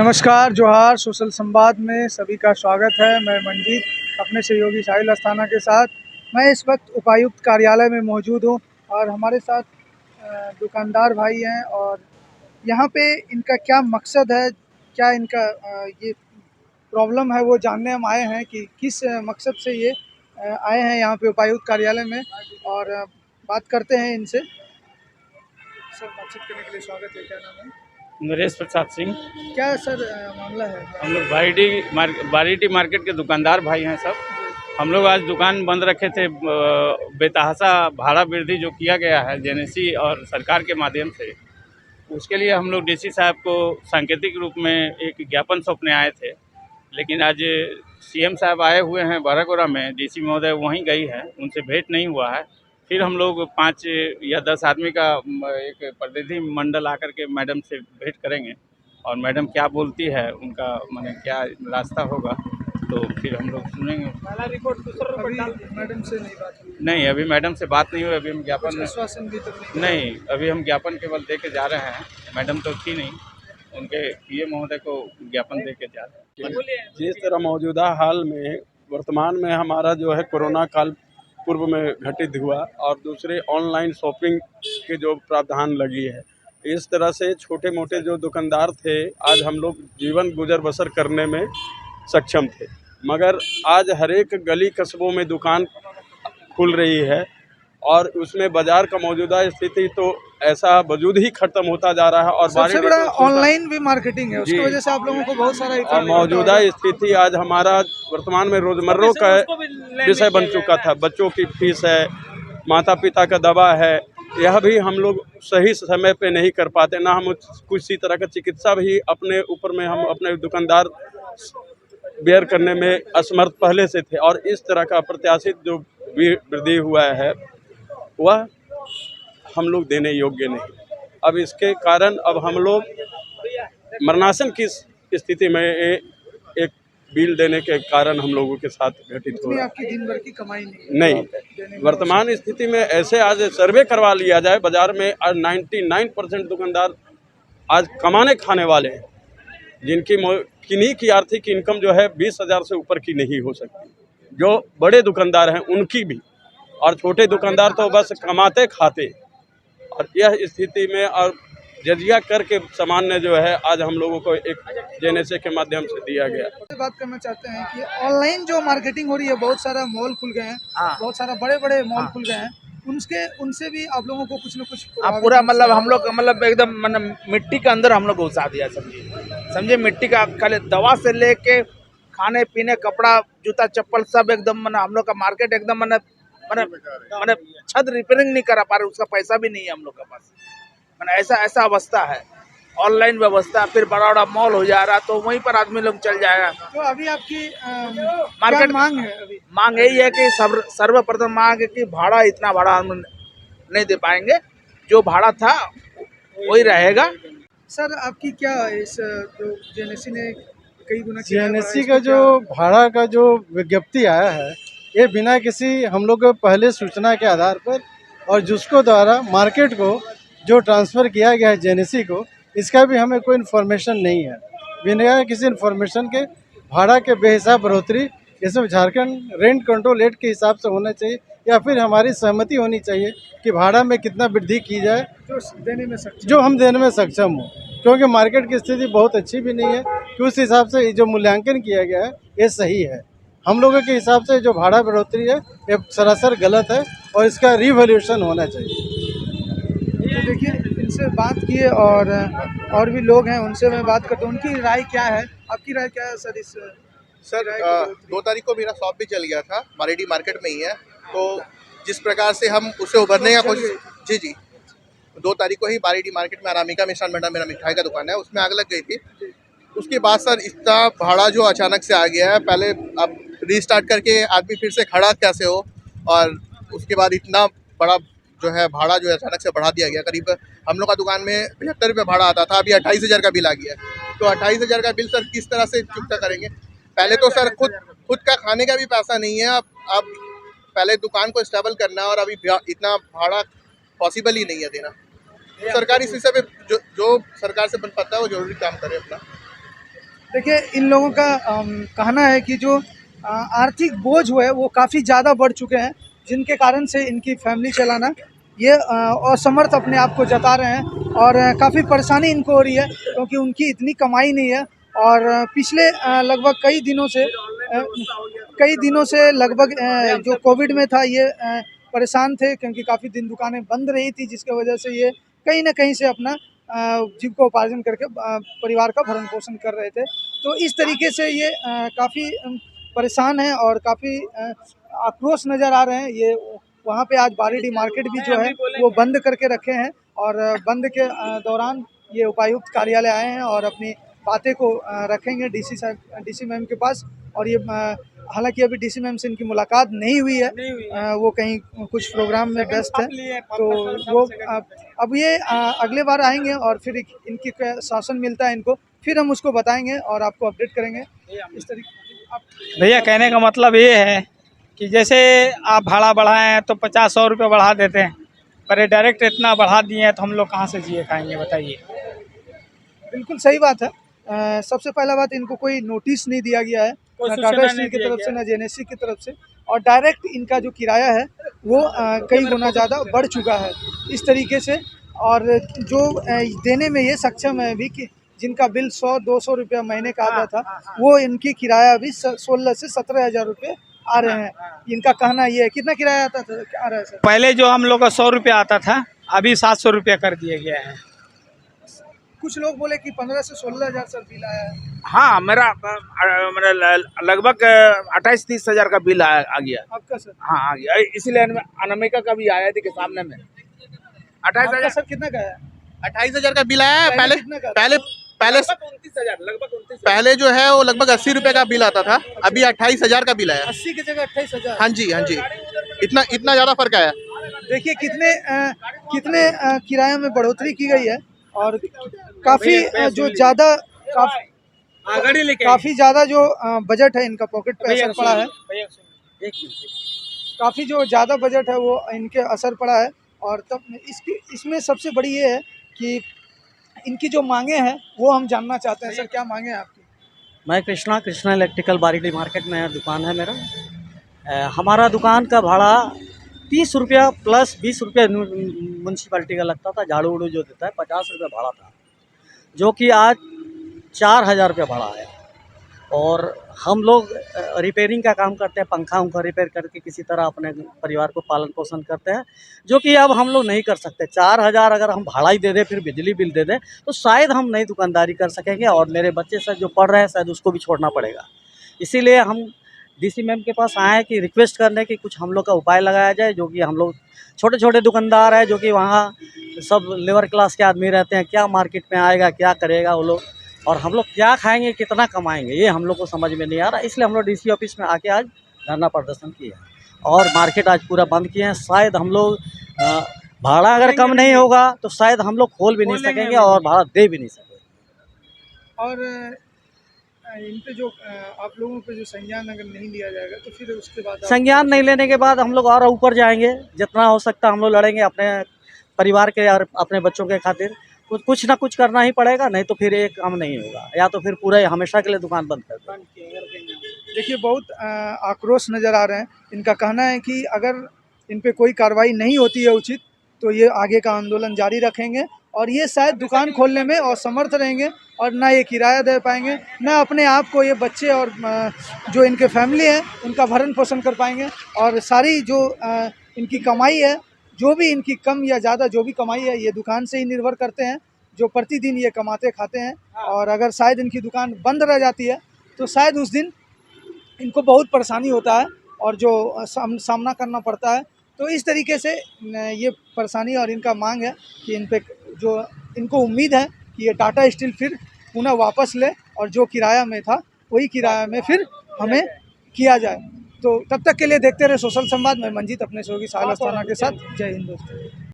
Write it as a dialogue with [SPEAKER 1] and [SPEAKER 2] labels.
[SPEAKER 1] नमस्कार, जोहार। सोशल संवाद में सभी का स्वागत है। मैं मंजीत अपने सहयोगी साहिल अस्थाना के साथ। मैं इस वक्त उपायुक्त कार्यालय में मौजूद हूँ और हमारे साथ दुकानदार भाई हैं और यहाँ पे इनका क्या मकसद है, क्या इनका ये प्रॉब्लम है, वो जानने हम आए हैं कि किस मकसद से ये आए हैं यहाँ पे उपायुक्त कार्यालय में। और बात करते हैं इनसे। सर, बातचीत करने के लिए स्वागत है। क्या नाम है?
[SPEAKER 2] नरेश प्रसाद सिंह।
[SPEAKER 1] क्या सर मामला है?
[SPEAKER 2] हम लोग बारीटी मार्केट के दुकानदार भाई हैं सब। हम लोग आज दुकान बंद रखे थे। बेतहाशा भाड़ा वृद्धि जो किया गया है जेनेसी और सरकार के माध्यम से, उसके लिए हम लोग डीसी साहब को सांकेतिक रूप में एक ज्ञापन सौंपने आए थे। लेकिन आज सीएम साहब आए हुए हैं बाराकोरा में, डीसी महोदय वहीं गई है, उनसे भेंट नहीं हुआ है। फिर हम लोग 5 या 10 आदमी का एक प्रतिनिधि मंडल आकर के मैडम से भेंट करेंगे और मैडम क्या बोलती है, उनका माने क्या रास्ता होगा, तो फिर हम लोग सुनेंगे।
[SPEAKER 1] पहला रिपोर्ट अभी मैडम से नहीं बात हुई?
[SPEAKER 2] नहीं, अभी मैडम से बात नहीं हुई। अभी हम ज्ञापन
[SPEAKER 1] आश्वासन भी तो
[SPEAKER 2] नहीं, अभी हम ज्ञापन केवल दे के जा रहे हैं। मैडम तो थी नहीं, उनके पीए महोदय को ज्ञापन दे के जा रहे हैं।
[SPEAKER 3] जिस तरह मौजूदा हाल में वर्तमान में हमारा जो है कोरोना काल पूर्व में घटित हुआ और दूसरे ऑनलाइन शॉपिंग के जो प्रावधान लगी है, इस तरह से छोटे मोटे जो दुकानदार थे आज हम लोग जीवन गुजर बसर करने में सक्षम थे। मगर आज हर एक गली कस्बों में दुकान खुल रही है और उसमें बाजार का मौजूदा स्थिति तो ऐसा वजूद ही खत्म होता जा रहा है। और
[SPEAKER 1] सबसे बड़ा ऑनलाइन भी मार्केटिंग है, उसकी वजह से आप लोगों को बहुत सारा
[SPEAKER 3] और मौजूदा स्थिति आज हमारा वर्तमान में रोजमर्रा का विषय बन चुका था। बच्चों की फीस है, माता पिता का दवा है, यह भी हम लोग सही समय पे नहीं कर पाते। ना हम किसी तरह का चिकित्सा भी अपने ऊपर में हम अपने दुकानदार बेयर करने में असमर्थ पहले से थे और इस तरह का अप्रत्याशित जो वृद्धि हुआ है वह हम लोग देने योग्य नहीं। अब इसके कारण अब हम लोग मरणासन की स्थिति में एक बिल देने के कारण हम लोगों के साथ घटित हो रहा है।
[SPEAKER 1] आपकी दिन भर की कमाई नहीं
[SPEAKER 3] वर्तमान स्थिति में ऐसे आज सर्वे करवा लिया जाए बाजार में, आज 99% दुकानदार आज कमाने खाने वाले हैं, जिनकी किन्हीं की आर्थिक इनकम जो है 20,000 से ऊपर की नहीं हो सकती। जो बड़े दुकानदार हैं उनकी भी, और छोटे दुकानदार तो बस कमाते खाते। और यह स्थिति में और जजिया करके सामान्य जो है आज हम लोगों को एक जेनेसी के माध्यम से दिया गया।
[SPEAKER 1] बात करना चाहते हैं कि ऑनलाइन जो मार्केटिंग हो रही है, बहुत सारा मॉल खुल गए हैं, बहुत सारा बड़े बड़े मॉल खुल गए हैं, उनसे भी आप लोगों को कुछ न कुछ
[SPEAKER 4] पूरा मतलब हम लोग मतलब एकदम मतलब मिट्टी के अंदर हम लोग घुसा दिया। समझिए मिट्टी का खाली दवा से लेके खाने पीने कपड़ा जूता चप्पल सब एकदम मतलब हम लोग का मार्केट एकदम मैंने छत रिपेयरिंग नहीं करा पा रहे, उसका पैसा भी नहीं है हम लोग के पास। मैंने ऐसा अवस्था है। ऑनलाइन व्यवस्था, फिर बड़ा बड़ा मॉल हो जा रहा तो वहीं पर आदमी लोग चल जाएगा।
[SPEAKER 1] तो अभी आपकी
[SPEAKER 4] मार्केट
[SPEAKER 1] मांग है? अभी
[SPEAKER 4] मांग यही है कि सर्वप्रथम मांग है कि भाड़ा, इतना भाड़ा हम नहीं दे पाएंगे, जो भाड़ा था वही रहेगा।
[SPEAKER 1] सर, आपकी क्या इस जो जेनेसी ने कई गुना
[SPEAKER 5] जेनेसी का जो भाड़ा का जो विज्ञप्ति आया है, ये बिना किसी हम लोग पहले सूचना के आधार पर और जिसको द्वारा मार्केट को जो ट्रांसफ़र किया गया है जेनेसी को, इसका भी हमें कोई इन्फॉर्मेशन नहीं है। बिना किसी इन्फॉर्मेशन के भाड़ा के बेहिसाब बढ़ोतरी ये सब झारखंड रेंट कंट्रोल एक्ट के हिसाब से होना चाहिए या फिर हमारी सहमति होनी चाहिए कि भाड़ा में कितना वृद्धि की जाए जो हम देने में सक्षम हो। क्योंकि मार्केट की स्थिति बहुत अच्छी भी नहीं है कि उस हिसाब से जो मूल्यांकन किया गया है ये सही है। हम लोगों के हिसाब से जो भाड़ा बढ़ोतरी है ये सरासर गलत है और इसका रिवैल्यूएशन होना चाहिए।
[SPEAKER 1] तो देखिए, इनसे बात किए और भी लोग हैं, उनसे मैं बात करता हूँ, उनकी राय क्या है। आपकी राय क्या है सर?
[SPEAKER 6] सर 2 तारीख को मेरा शॉप भी चल गया था, बारीटी मार्केट में ही है। तो जिस प्रकार से हम उसे उभरने का कोशिश, जी 2 तारीख को ही बारीटी मार्केट में अनामिका मिष्ठान भंडार मेरा मिठाई का दुकान है, उसमें आग लग गई थी। उसके बाद सर इतना भाड़ा जो अचानक से आ गया है, पहले अब रीस्टार्ट करके आदमी फिर से खड़ा कैसे हो, और उसके बाद इतना बड़ा जो है भाड़ा जो है अचानक से बढ़ा दिया गया। करीब हम लोग का दुकान में 75 रुपये भाड़ा आता था, अभी 28,000 का बिल आ गया। तो 28,000 का बिल सर किस तरह से चुकता करेंगे? पहले तो सर खुद का खाने का भी पैसा नहीं है। अब पहले दुकान को स्टेबल करना है और अभी इतना भाड़ा पॉसिबल ही नहीं है देना। सरकारी शीशे पे जो सरकार से बन पाता है वो जरूरी काम करे अपना।
[SPEAKER 1] देखिए इन लोगों का कहना है कि जो आर्थिक बोझ हुए वो काफ़ी ज़्यादा बढ़ चुके हैं, जिनके कारण से इनकी फैमिली चलाना ये असमर्थ अपने आप को जता रहे हैं और काफ़ी परेशानी इनको हो रही है, क्योंकि उनकी इतनी कमाई नहीं है। और पिछले लगभग कई दिनों से लगभग जो कोविड में था ये परेशान थे, क्योंकि काफ़ी दिन दुकानें बंद रही थी, जिसकी वजह से ये कहीं न कहीं से अपना जीविकोपार्जन करके परिवार का भरण पोषण कर रहे थे। तो इस तरीके से ये काफ़ी परेशान हैं और काफ़ी आक्रोश नज़र आ रहे हैं। ये वहाँ पे आज बारीडी मार्केट भी जो है वो बंद करके रखे हैं और बंद के दौरान ये उपायुक्त कार्यालय आए हैं और अपनी बातें को रखेंगे डीसी मैम के पास। और ये हालांकि अभी डीसी मैम से इनकी मुलाकात नहीं हुई है, वो कहीं कुछ प्रोग्राम में व्यस्त है, तो वो अब ये अगले बार आएंगे और फिर इनकी शासन मिलता है इनको, फिर हम उसको बताएंगे और आपको अपडेट करेंगे इस तरीके।
[SPEAKER 7] भैया कहने का मतलब ये है कि जैसे आप भाड़ा बढ़ाए हैं तो 50-100 रुपये बढ़ा देते हैं, पर ये डायरेक्ट इतना बढ़ा दिए हैं तो हम लोग कहाँ से जिए खाएंगे बताइए।
[SPEAKER 1] बिल्कुल सही बात है। सबसे पहला बात, इनको कोई नोटिस नहीं दिया गया है, ना टाटा स्टील की तरफ से ना जेएनएससी की तरफ से, और डायरेक्ट इनका जो किराया है वो कई गुना ज़्यादा बढ़ चुका है इस तरीके से। और जो देने में ये सक्षम है अभी कि जिनका बिल 100-200 रुपया महीने का आता था, वो इनकी किराया अभी 16 से 17 हज़ार रुपये आ रहे हैं। इनका कहना ये है। कितना किराया आता था आ रहा है सर?
[SPEAKER 7] पहले जो हम लोग का 100 रुपया आता था, अभी 700 रुपया कर दिया गया है।
[SPEAKER 1] कुछ लोग बोले कि 15 से 16 हज़ार सर बिल आया है।
[SPEAKER 4] हाँ, मेरा लगभग 28-30 हज़ार का बिल आ गया।
[SPEAKER 1] आपका सर?
[SPEAKER 4] हाँ, आ गया। इसीलिए अनामिका का भी आया थी के सामने में 28
[SPEAKER 1] आपका
[SPEAKER 4] हज़ार।
[SPEAKER 1] सर कितना का है?
[SPEAKER 6] 28 हजार का बिल आया है। पहले
[SPEAKER 1] कितना का?
[SPEAKER 6] पहले पहले
[SPEAKER 4] 29 हज़ार, लगभग 29।
[SPEAKER 6] पहले जो है वो लगभग 80 रुपए का बिल आता था, अभी 28 हजार का बिल आया।
[SPEAKER 1] 80 की जगह 28 हज़ार।
[SPEAKER 6] हाँ जी, हाँ जी, इतना ज्यादा फर्क आया।
[SPEAKER 1] देखिए कितने किराए में बढ़ोतरी की गई है और काफ़ी जो ज़्यादा काफ़ी ज़्यादा जो बजट है इनका पॉकेट पे असर पड़ा है। काफ़ी जो ज़्यादा बजट है वो इनके असर पड़ा है। और तब इसमें सबसे बड़ी ये है कि इनकी जो मांगे हैं वो हम जानना चाहते हैं। सर क्या मांगे हैं आपकी?
[SPEAKER 8] मैं कृष्णा इलेक्ट्रिकल बारीडी मार्केट में दुकान है मेरा। हमारा दुकान का भाड़ा 30 रुपया प्लस 20 रुपया म्यूनसिपैलिटी का लगता था। झाड़ू उड़ू जो देता है 50 रुपया भाड़ा था, जो कि आज 4000 रुपया भाड़ा है। और हम लोग रिपेयरिंग का काम करते हैं, पंखा उंखा रिपेयर करके किसी तरह अपने परिवार को पालन पोषण करते हैं, जो कि अब हम लोग नहीं कर सकते। 4000 अगर हम भाड़ा ही दे दें, फिर बिजली बिल दे दें, तो शायद हम नई दुकानदारी कर सकेंगे। और मेरे बच्चे से जो पढ़ रहे हैं शायद उसको भी छोड़ना पड़ेगा। इसीलिए हम डीसी मैम के पास आए हैं कि रिक्वेस्ट करने की कुछ हम लोग का उपाय लगाया जाए, जो कि हम लोग छोटे छोटे दुकानदार हैं, जो कि वहाँ सब लेबर क्लास के आदमी रहते हैं। क्या मार्केट में आएगा, क्या करेगा वो लोग, और हम लोग क्या खाएंगे, कितना कमाएंगे, ये हम लोग को समझ में नहीं आ रहा। इसलिए हम लोग डीसी ऑफिस में आके आज धरना प्रदर्शन किए और मार्केट आज पूरा बंद किए हैं। शायद हम लोग भाड़ा अगर कम नहीं होगा तो शायद हम लोग खोल भी नहीं सकेंगे और भाड़ा दे भी नहीं सकेंगे।
[SPEAKER 1] और इन पे जो आप लोगों पे जो संज्ञान अगर नहीं लिया जाएगा तो फिर उसके बाद
[SPEAKER 8] संज्ञान नहीं लेने के बाद हम लोग और ऊपर जाएंगे। जितना हो सकता हम लोग लड़ेंगे अपने परिवार के और अपने बच्चों के खातिर। कुछ ना कुछ करना ही पड़ेगा, नहीं तो फिर ये काम नहीं होगा, या तो फिर पूरा हमेशा के लिए दुकान बंद कर दें।
[SPEAKER 1] देखिए बहुत आक्रोश नज़र आ रहे हैं। इनका कहना है कि अगर इन पे कोई कार्रवाई नहीं होती है उचित, तो ये आगे का आंदोलन जारी रखेंगे और ये शायद दुकान खोलने में असमर्थ रहेंगे और ना ये किराया दे पाएंगे, ना अपने आप को ये बच्चे और जो इनके फैमिली है उनका भरण पोषण कर पाएंगे। और सारी जो इनकी कमाई है, जो भी इनकी कम या ज़्यादा जो भी कमाई है, ये दुकान से ही निर्भर करते हैं, जो प्रतिदिन ये कमाते खाते हैं। और अगर शायद इनकी दुकान बंद रह जाती है तो शायद उस दिन इनको बहुत परेशानी होता है और जो सामना करना पड़ता है। तो इस तरीके से ये परेशानी और इनका मांग है कि इन पे जो इनको उम्मीद है कि ये टाटा स्टील फिर पुनः वापस ले और जो किराया में था वही किराया में फिर हमें किया जाए। तो तब तक के लिए देखते रहे सोशल संवाद में मंजीत अपने सहयोगी साहिल अस्थाना के साथ। जय हिंद दोस्तों।